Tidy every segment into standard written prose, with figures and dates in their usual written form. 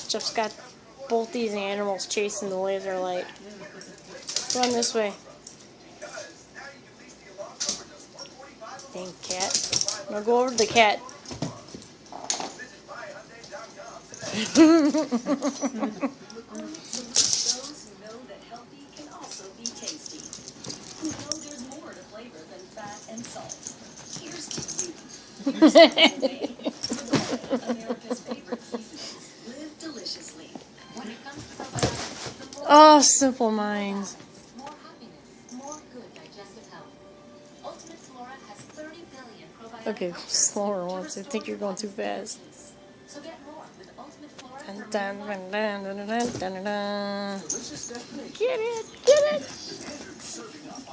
Jeff's got both these animals chasing the laser light. Run this way. Dang cat. Now go over to the cat. Oh, simple minds. Okay, slower once. I think you're going too fast. Dun, dun, dun, dun, dun, dun, dun, dun. Get it! Get it!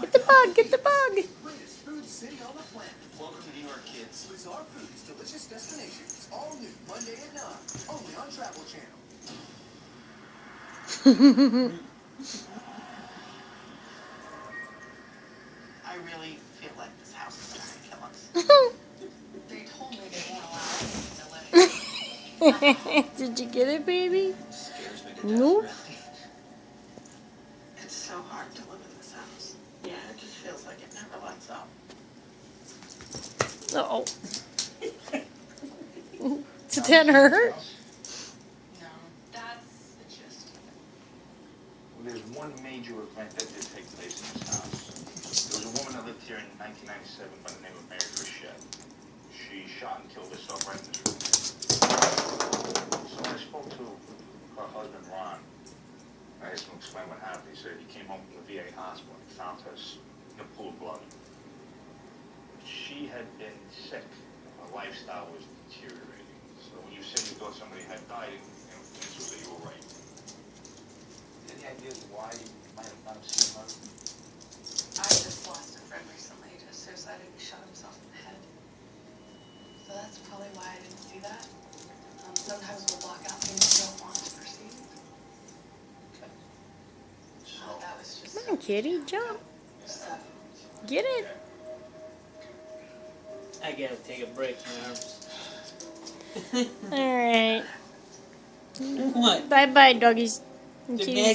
Get the bug! Get the bug! Welcome to New York, kids. Bizarre Foods, delicious destinations. All new Monday at 9. Only on Travel Channel. I really feel like this house is trying to kill us. They told me they won't allow us to live. Did you get it, baby? Scares me to death, Nope. really. It's so hard to live in this house. Yeah, it just feels like it never lets up. Uh-oh. Did that hurt? No, that's the gist. There's one major event that did take place in this house. There was a woman that lived here in 1997 by the name of Mary Frechette. She shot and killed herself right in this room. So I spoke to her husband, Ron. I asked him to explain what happened. He said he came home from the VA hospital and found her in a pool of blood. She had been sick. Her lifestyle was deteriorating. So when you said you thought somebody had died, things were that you were right. Any ideas why you might have not seen her? I just lost a friend recently to suicide and he shot himself in the head. So that's probably why I didn't see that. Sometimes we'll block out things we don't want to perceive. Okay. So, That was just Come on, kitty, jump. so. Get it. I gotta take a break now. Alright. What? Bye-bye, doggies. In The case-